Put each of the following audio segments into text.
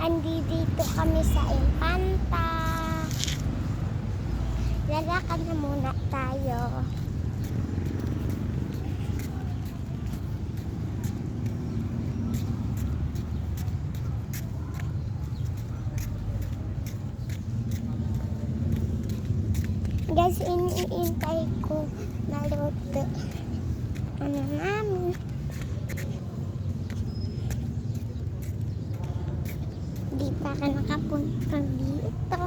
Andito kami sa Infanta. Lalakad na muna tayo. Guys, iniintay ko maluto. Ano namin? Di pa ka nakapunta dito.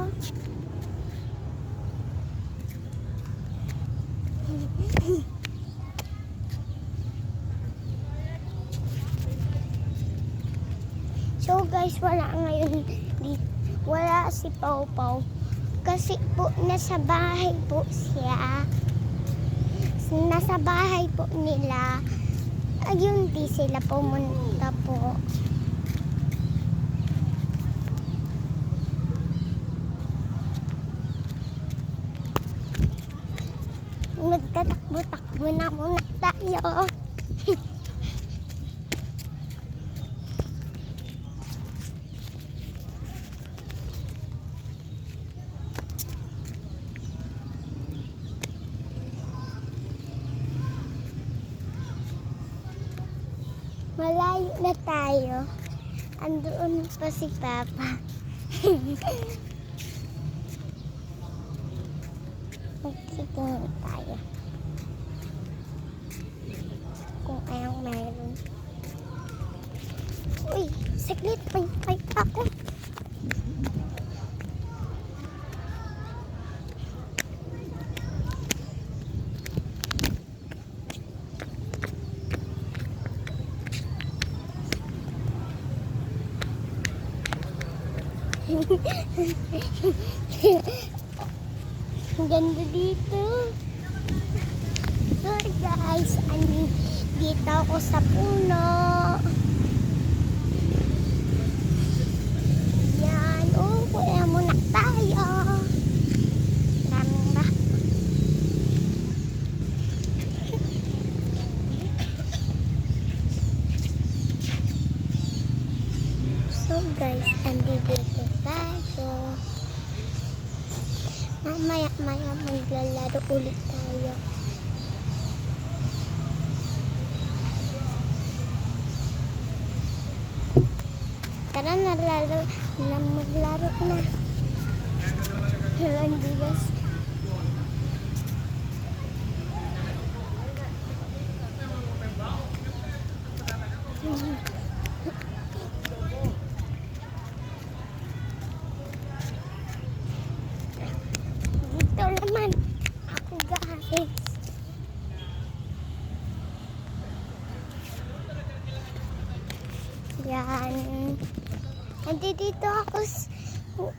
So guys, wala ngayon dito. Wala si Pau Pau. Kasi po, nasa bahay po siya. Nasa bahay po nila. Ayun, di sila pumunta po. Magtatakbo-takbo na muna tayo. Malayo na tayo. Andoon pa si Papa. Magtitingin tayo. Kung anong mayroon. Uy, saglit. May ako. Ang ganda dito. So guys, dito ako sa puno. Yan. Oh, kuya muna tayo. Daming ba? So guys, andito tayo. Maya maglalaro ulit tayo. Tara, maglaro na. Hindi guys. Dito naman ako guys. Yan. Nandito ako sa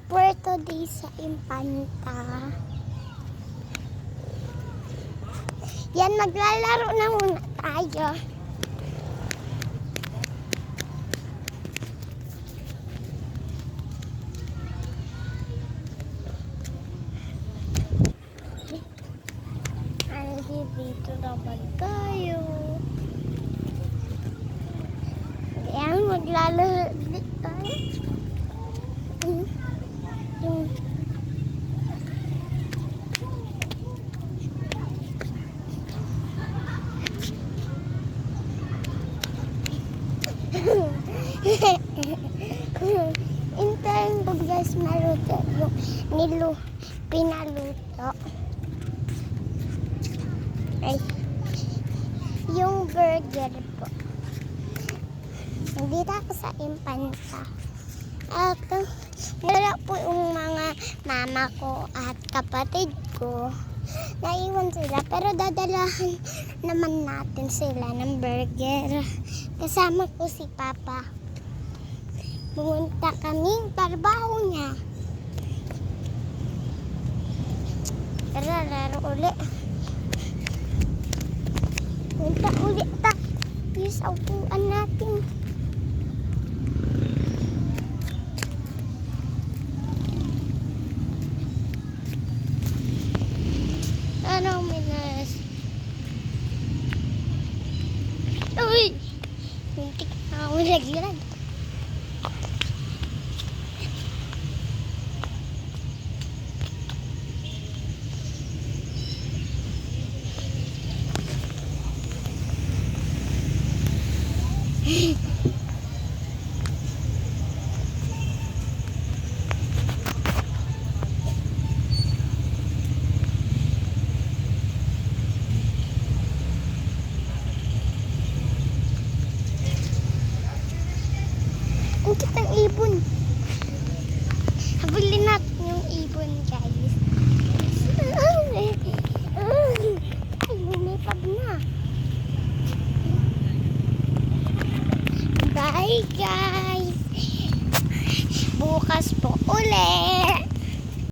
Puerto de sa Infanta. Yan, maglalaro na muna tayo. Dito naman tayo. Ayan, maglalaro dito. Intayin ko guys, maluto yung pinaluto. Ay, yung burger po. Nandito ako sa Infanta. At wala po yung mga mama ko at kapatid ko. Naiwan sila, pero dadalahan naman natin sila ng burger. Kasama ko si Papa. Pumunta kami trabaho niya. Tara, laro ulit. Punta ulit tayo sa upuan natin. Ano, Minas? Uy! Muntik na ako lagyan.